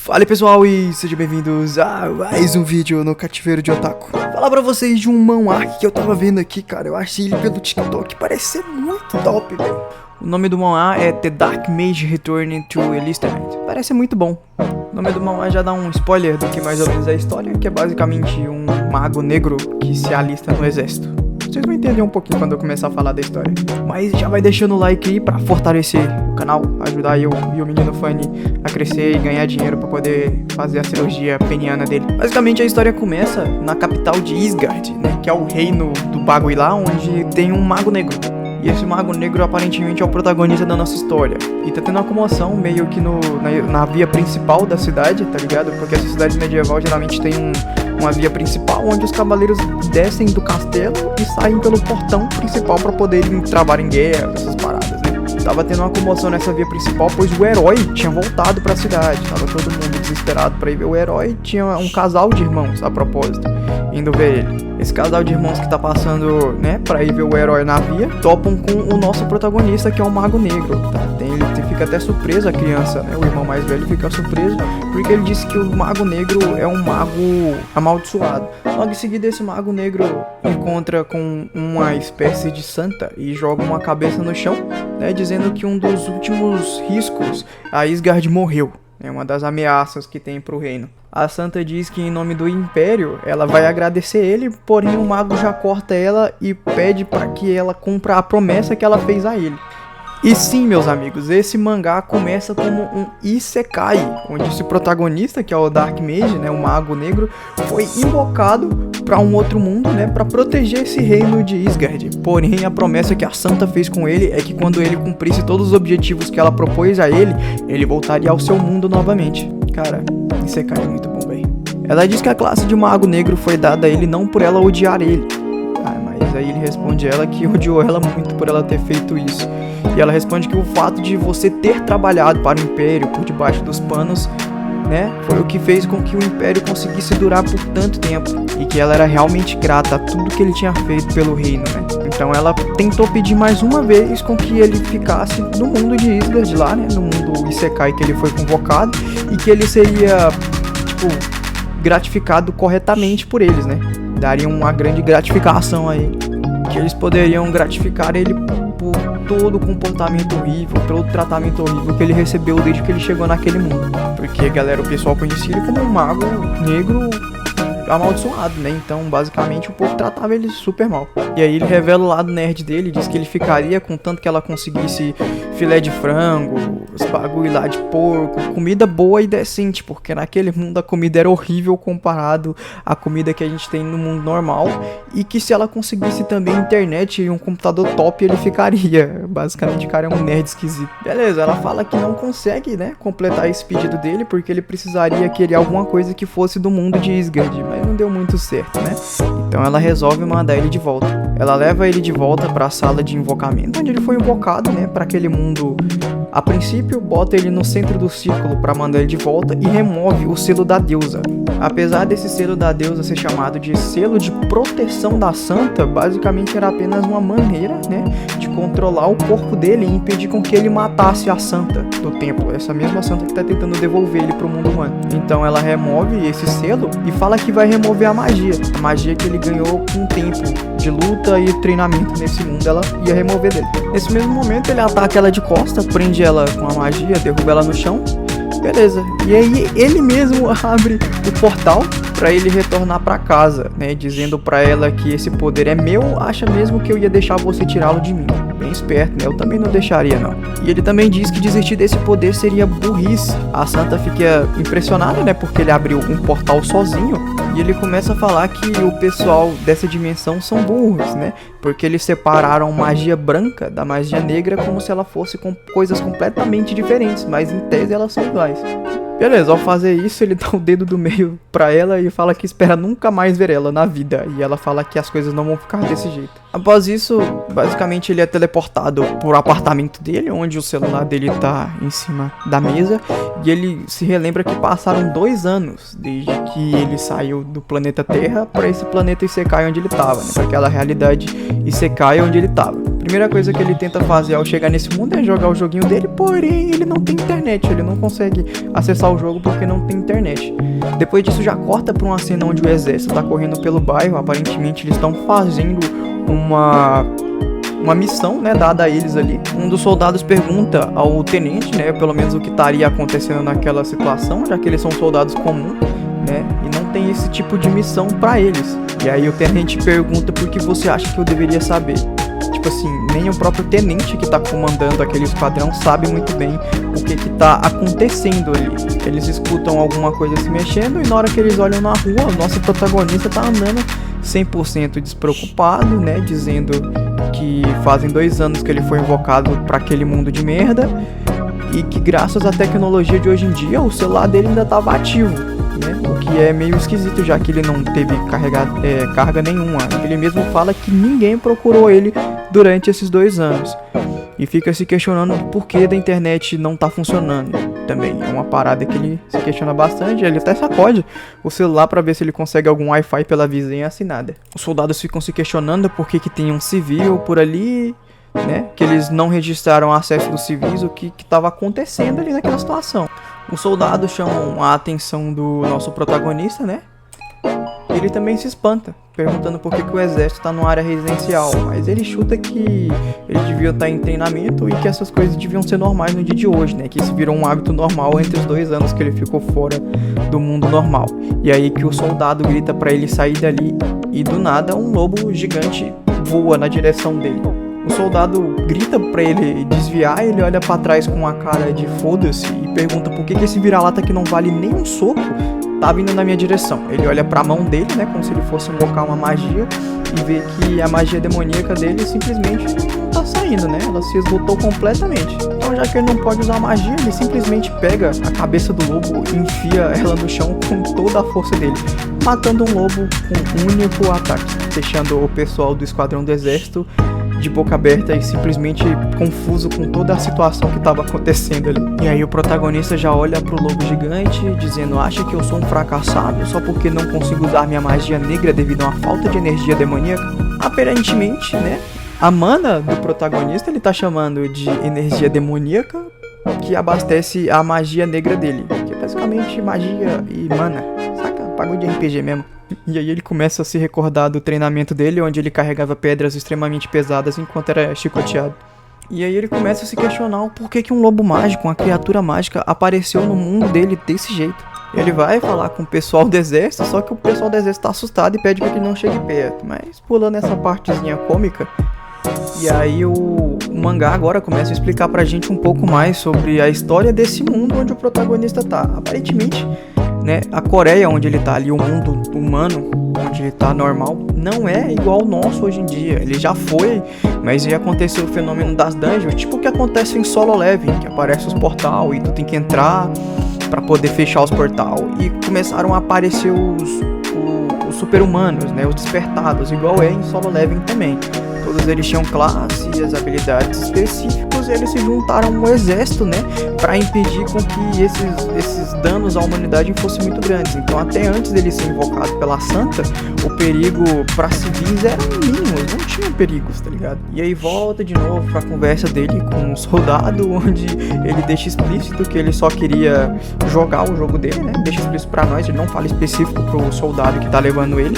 Fala aí, pessoal, e sejam bem-vindos a mais um vídeo no Cativeiro de Otaku. Falar pra vocês de um manhwa que eu tava vendo aqui, cara. Eu achei ele pelo TikTok, parece ser muito top, velho. O nome do manhwa é The Dark Mage Returning to Enlistment. Parece muito bom. O nome do manhwa já dá um spoiler do que mais ou menos é a história, que é basicamente um mago negro que se alista no exército. Vocês vão entender um pouquinho quando eu começar a falar da história. Mas já vai deixando o like aí pra fortalecer o canal, ajudar eu e o menino Fanny a crescer e ganhar dinheiro pra poder fazer a cirurgia peniana dele. Basicamente a história começa na capital de Isgard, né, que é o reino do bagulho lá, onde tem um mago negro. E esse mago negro aparentemente é o protagonista da nossa história. E tá tendo uma comoção meio que na via principal da cidade, tá ligado? Porque essa cidade medieval geralmente tem uma via principal onde os cavaleiros descem do castelo e saem pelo portão principal pra poderem travar em guerra, essas paradas, né? Tava tendo uma comoção nessa via principal, pois o herói tinha voltado pra cidade. Tava todo mundo desesperado pra ir ver o herói. Tinha um casal de irmãos, a propósito, indo ver ele. Esse casal de irmãos que tá passando, né, pra ir ver o herói na via, topam com o nosso protagonista, que é o Mago Negro, tá? Ele fica até surpreso, a criança, né, o irmão mais velho fica surpreso, porque ele disse que o Mago Negro é um mago amaldiçoado. Logo em seguida, esse Mago Negro encontra com uma espécie de santa e joga uma cabeça no chão, né, dizendo que um dos últimos riscos, a Isgard morreu. É uma das ameaças que tem pro reino. A santa diz que em nome do império ela vai agradecer ele, porém o mago já corta ela e pede para que ela cumpra a promessa que ela fez a ele. E sim, meus amigos, esse mangá começa como um isekai, onde esse protagonista, que é o Dark Mage, né, o mago negro, foi invocado para um outro mundo, né, para proteger esse reino de Isgard. Porém, a promessa que a santa fez com ele é que quando ele cumprisse todos os objetivos que ela propôs a ele, ele voltaria ao seu mundo novamente. Cara, isekai é muito bom, velho. Ela diz que a classe de mago negro foi dada a ele não por ela odiar ele. Mas aí ele responde a ela que odiou ela muito por ela ter feito isso. E ela responde que o fato de você ter trabalhado para o Império por debaixo dos panos, né, foi o que fez com que o Império conseguisse durar por tanto tempo. E que ela era realmente grata a tudo que ele tinha feito pelo reino, né. Então ela tentou pedir mais uma vez com que ele ficasse no mundo de Isgard lá, né, no mundo Isekai que ele foi convocado. E que ele seria, gratificado corretamente por eles, né. Daria uma grande gratificação a ele. Que eles poderiam gratificar ele por todo o comportamento horrível, pelo tratamento horrível que ele recebeu desde que ele chegou naquele mundo. Porque, galera, o pessoal conhecia ele como um mago negro amaldiçoado, né? Então, basicamente, o povo tratava ele super mal. E aí ele revela o lado nerd dele, diz que ele ficaria contanto que ela conseguisse filé de frango, os bagulho lá de porco, comida boa e decente, porque naquele mundo a comida era horrível comparado à comida que a gente tem no mundo normal, e que se ela conseguisse também internet e um computador top, ele ficaria. Basicamente, o cara é um nerd esquisito. Beleza, ela fala que não consegue, né, completar esse pedido dele, porque ele precisaria querer alguma coisa que fosse do mundo de Isgard, mas não deu muito certo, né? Então ela resolve mandar ele de volta. Ela leva ele de volta para a sala de invocamento, onde ele foi invocado, né, para aquele mundo. A princípio, bota ele no centro do círculo para mandar ele de volta e remove o selo da deusa. Apesar desse selo da deusa ser chamado de selo de proteção da santa, basicamente era apenas uma maneira, né, de controlar o corpo dele e impedir com que ele matasse a santa do templo, essa mesma santa que está tentando devolver ele para o mundo humano. Então ela remove esse selo e fala que vai remover a magia que ele ganhou com o tempo de luta e treinamento nesse mundo, ela ia remover dele. Nesse mesmo momento ele ataca ela de costa, prende ela com a magia, derruba ela no chão. Beleza, e aí ele mesmo abre o portal pra ele retornar pra casa, né, dizendo pra ela que esse poder é meu, acha mesmo que eu ia deixar você tirá-lo de mim. Bem esperto, né, eu também não deixaria não. E ele também diz que desistir desse poder seria burrice. A santa fica impressionada, né, porque ele abriu um portal sozinho, e ele começa a falar que o pessoal dessa dimensão são burros, né, porque eles separaram magia branca da magia negra como se ela fosse com coisas completamente diferentes, mas em tese elas são iguais. Beleza, ao fazer isso, ele dá o dedo do meio pra ela e fala que espera nunca mais ver ela na vida. E ela fala que as coisas não vão ficar desse jeito. Após isso, basicamente ele é teleportado pro apartamento dele, onde o celular dele tá em cima da mesa. E ele se relembra que passaram 2 anos desde que ele saiu do planeta Terra pra esse planeta Isekai onde ele tava, né? Pra aquela realidade Isekai onde ele tava. Primeira coisa que ele tenta fazer ao chegar nesse mundo é jogar o joguinho dele, porém ele não tem internet, ele não consegue acessar o jogo porque não tem internet. Depois disso já corta pra uma cena onde o exército tá correndo pelo bairro, aparentemente eles estão fazendo uma missão, né, dada a eles ali. Um dos soldados pergunta ao tenente, né, pelo menos o que estaria acontecendo naquela situação, já que eles são soldados comuns, né, e não tem esse tipo de missão pra eles. E aí o tenente pergunta por que você acha que eu deveria saber. Tipo assim, nem o próprio tenente que tá comandando aquele esquadrão sabe muito bem o que tá acontecendo ali. Eles escutam alguma coisa se mexendo e na hora que eles olham na rua, o nosso protagonista tá andando 100% despreocupado, né, dizendo que fazem 2 anos que ele foi invocado pra aquele mundo de merda e que graças à tecnologia de hoje em dia o celular dele ainda tava ativo, né? O que é meio esquisito, já que ele não teve carga nenhuma. Ele mesmo fala que ninguém procurou ele durante esses 2 anos. E fica se questionando o porquê da internet não tá funcionando. Também é uma parada que ele se questiona bastante. Ele até sacode o celular pra ver se ele consegue algum Wi-Fi pela vizinhança e nada. Os soldados ficam se questionando por que tem um civil por ali, né? Que eles não registraram o acesso dos civis, o que estava acontecendo ali naquela situação. Os soldados chamam a atenção do nosso protagonista, né? Ele também se espanta, perguntando por que o exército está numa área residencial, mas ele chuta que ele devia estar em treinamento e que essas coisas deviam ser normais no dia de hoje, né? Que isso virou um hábito normal entre os 2 anos que ele ficou fora do mundo normal. E aí que o soldado grita para ele sair dali e do nada um lobo gigante voa na direção dele. O soldado grita pra ele desviar, ele olha pra trás com uma cara de foda-se e pergunta por que esse vira-lata que não vale nem um soco tá vindo na minha direção. Ele olha pra mão dele, né, como se ele fosse invocar uma magia e vê que a magia demoníaca dele simplesmente não tá saindo, né, ela se esgotou completamente. Então já que ele não pode usar magia, ele simplesmente pega a cabeça do lobo e enfia ela no chão com toda a força dele, matando um lobo com um único ataque, deixando o pessoal do esquadrão do exército de boca aberta e simplesmente confuso com toda a situação que estava acontecendo ali. E aí o protagonista já olha pro lobo gigante, dizendo: acha que eu sou um fracassado só porque não consigo usar minha magia negra devido a uma falta de energia demoníaca? Aparentemente, né, a mana do protagonista ele tá chamando de energia demoníaca que abastece a magia negra dele, que é basicamente magia e mana, saca? Pagou de RPG mesmo. E aí ele começa a se recordar do treinamento dele, onde ele carregava pedras extremamente pesadas enquanto era chicoteado. E aí ele começa a se questionar o porquê que um lobo mágico, uma criatura mágica, apareceu no mundo dele desse jeito. Ele vai falar com o pessoal do exército, só que o pessoal do exército tá assustado e pede pra que ele não chegue perto. Mas pulando essa partezinha cômica, e aí o mangá agora começa a explicar pra gente um pouco mais sobre a história desse mundo onde o protagonista tá. Aparentemente, né, a Coreia onde ele tá ali, o mundo humano onde ele tá normal, não é igual ao nosso hoje em dia. Ele já foi, mas aí aconteceu o fenômeno das dungeons, tipo o que acontece em Solo Leveling, que aparece os portal e tu tem que entrar pra poder fechar os portal. E começaram a aparecer os super-humanos, né, os despertados, igual é em Solo Leveling também. Todos eles tinham classes, habilidades específicas, e eles se juntaram ao exército, né, para impedir com que esses danos à humanidade fossem muito grandes. Então, até antes dele ser invocado pela Santa, o perigo para civis era mínimo, não tinha perigos, tá ligado? E aí volta de novo pra conversa dele com o soldado, onde ele deixa explícito que ele só queria jogar o jogo dele, né? Deixa explícito pra nós, ele não fala específico pro soldado que tá levando ele.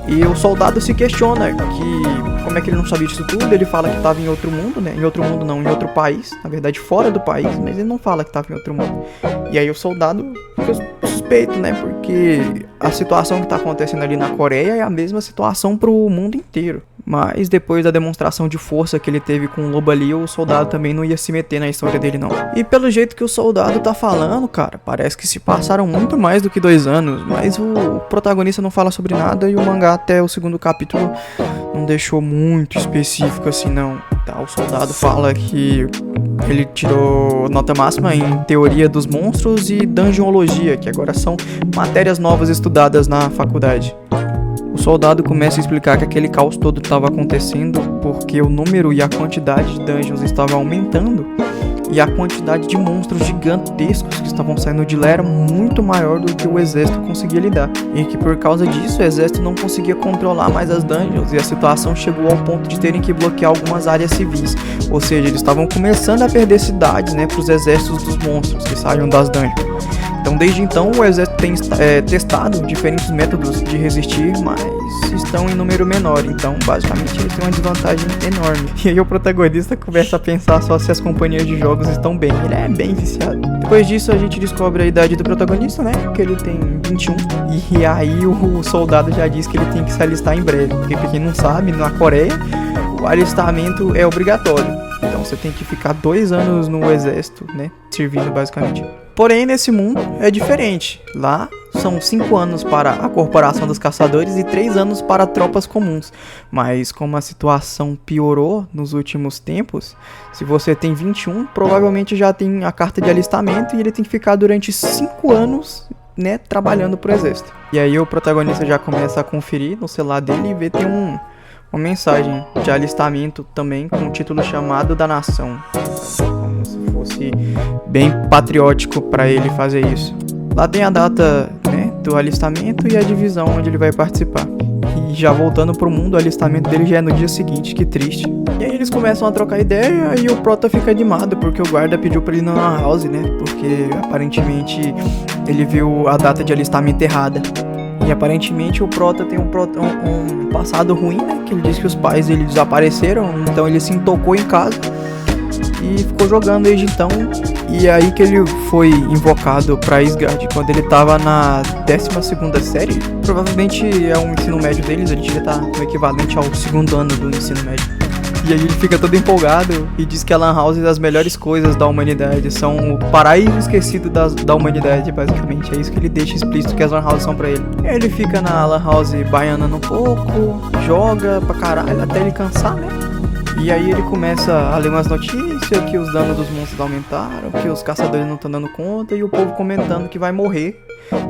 E o soldado se questiona que como é que ele não sabia disso tudo. Ele fala que estava em outro mundo, né? Em outro mundo não, em outro país. Na verdade, fora do país, mas ele não fala que estava em outro mundo. E aí o soldado fica suspeito, né? Porque a situação que está acontecendo ali na Coreia é a mesma situação pro mundo inteiro. Mas depois da demonstração de força que ele teve com o lobo ali, o soldado também não ia se meter na história dele, não. E pelo jeito que o soldado tá falando, cara, parece que se passaram muito mais do que 2 anos. Mas o protagonista não fala sobre nada e o mangá até o 2º capítulo não deixou muito específico assim, não. Tá, o soldado fala que ele tirou nota máxima em teoria dos monstros e dungeonologia, que agora são matérias novas estudadas na faculdade. O soldado começa a explicar que aquele caos todo estava acontecendo porque o número e a quantidade de dungeons estavam aumentando e a quantidade de monstros gigantescos que estavam saindo de lá era muito maior do que o exército conseguia lidar, e que por causa disso o exército não conseguia controlar mais as dungeons, e a situação chegou ao ponto de terem que bloquear algumas áreas civis, ou seja, eles estavam começando a perder cidades, né, para os exércitos dos monstros que saíam das dungeons. Então, desde então, o exército tem testado diferentes métodos de resistir, mas estão em número menor. Então, basicamente, eles têm uma desvantagem enorme. E aí o protagonista começa a pensar só se as companhias de jogos estão bem. Ele é bem viciado. Depois disso, a gente descobre a idade do protagonista, né? Que ele tem 21. E aí o soldado já diz que ele tem que se alistar em breve. Porque, pra quem não sabe, na Coreia, o alistamento é obrigatório. Então, você tem que ficar 2 anos no exército, né? Servindo, basicamente. Porém, nesse mundo é diferente. Lá são 5 anos para a corporação dos caçadores e 3 anos para tropas comuns. Mas como a situação piorou nos últimos tempos, se você tem 21, provavelmente já tem a carta de alistamento e ele tem que ficar durante 5 anos, né, trabalhando pro exército. E aí o protagonista já começa a conferir no celular dele e vê tem uma mensagem de alistamento também com o título chamado da nação. Como se fosse bem patriótico para ele fazer isso. Lá tem a data, né, do alistamento e a divisão onde ele vai participar. E já voltando pro mundo, o alistamento dele já é no dia seguinte, que triste. E aí eles começam a trocar ideia e o Prota fica animado porque o guarda pediu pra ele ir na lan house, né? Porque aparentemente ele viu a data de alistamento errada. E aparentemente o Prota tem um passado ruim, né? Que ele diz que os pais dele desapareceram, então ele se intocou em casa e ficou jogando desde então. E aí que ele foi invocado pra Isgard quando ele tava na 12ª série. Provavelmente é um ensino médio deles, ele devia estar no equivalente ao 2º ano do ensino médio. E aí ele fica todo empolgado e diz que a Lan House é das melhores coisas da humanidade, são o paraíso esquecido da humanidade, basicamente. É isso que ele deixa explícito que as Lan House são pra ele. E aí ele fica na Lan House baianando um pouco, joga pra caralho até ele cansar, né? E aí ele começa a ler umas notícias que os danos dos monstros aumentaram, que os caçadores não estão dando conta, e o povo comentando que vai morrer,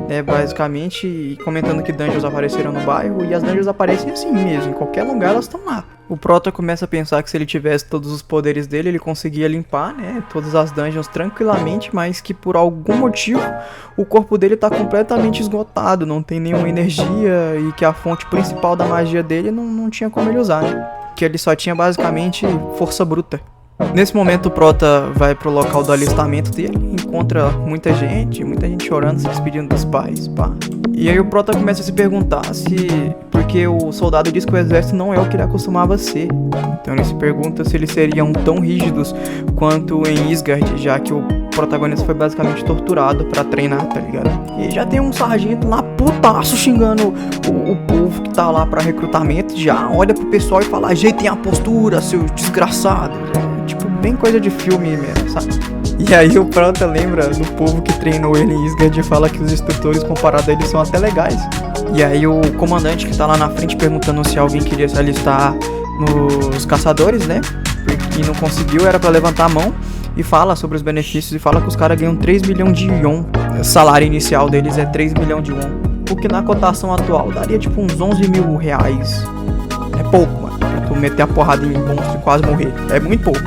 né, basicamente, e comentando que dungeons apareceram no bairro, e as dungeons aparecem assim mesmo, em qualquer lugar elas estão lá. O Prota começa a pensar que se ele tivesse todos os poderes dele, ele conseguia limpar, né, todas as dungeons tranquilamente, mas que por algum motivo o corpo dele tá completamente esgotado, não tem nenhuma energia, e que a fonte principal da magia dele não tinha como ele usar, né? Que ele só tinha basicamente força bruta. Nesse momento o Prota vai pro local do alistamento dele, encontra muita gente chorando, se despedindo dos pais, pá. E aí o Prota começa a se perguntar porque o soldado diz que o exército não é o que ele acostumava ser. Então ele se pergunta se eles seriam tão rígidos quanto em Isgard, já que o protagonista foi basicamente torturado pra treinar, tá ligado? E já tem um sargento lá putaço xingando o povo que tá lá pra recrutamento, já olha pro pessoal e fala: ajeitem a postura, seus desgraçados. Tipo, bem coisa de filme mesmo, sabe? E aí o Prota lembra do povo que treinou ele em Isgard e fala que os instrutores comparados a eles são até legais. E aí o comandante que tá lá na frente perguntando se alguém queria se alistar nos caçadores, né? Porque não conseguiu, era pra levantar a mão. E fala sobre os benefícios e fala que os caras ganham 3 milhões de won. O salário inicial deles é 3 milhões de won. O que na cotação atual daria tipo uns 11 mil reais. É pouco, mano, pra tu meter a porrada em monstro e quase morrer. É muito pouco.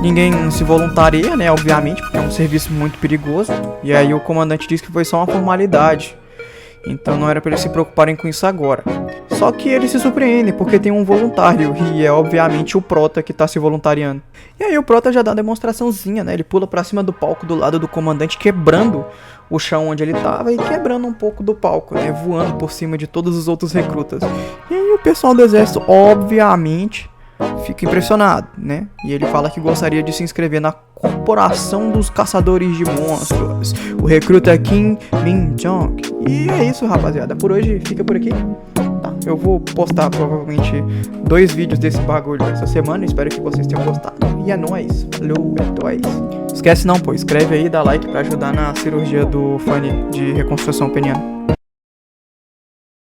Ninguém se voluntaria, né, obviamente, porque é um serviço muito perigoso. E aí o comandante diz que foi só uma formalidade. Então não era pra eles se preocuparem com isso agora. Só que eles se surpreendem, porque tem um voluntário, e é obviamente o Prota que tá se voluntariando. E aí o Prota já dá uma demonstraçãozinha, né? Ele pula pra cima do palco do lado do comandante, quebrando o chão onde ele tava e quebrando um pouco do palco, né? Voando por cima de todos os outros recrutas. E aí o pessoal do exército, obviamente, fica impressionado, né? E ele fala que gostaria de se inscrever na Corporação dos Caçadores de Monstros. O recruta é Kim Min-jong. E é isso, rapaziada. Por hoje fica por aqui. Tá? Eu vou postar provavelmente 2 vídeos desse bagulho essa semana. Espero que vocês tenham gostado. E é nóis. Falou, é nóis. Esquece não, pô. Escreve aí, dá like pra ajudar na cirurgia do fone de reconstrução peniana.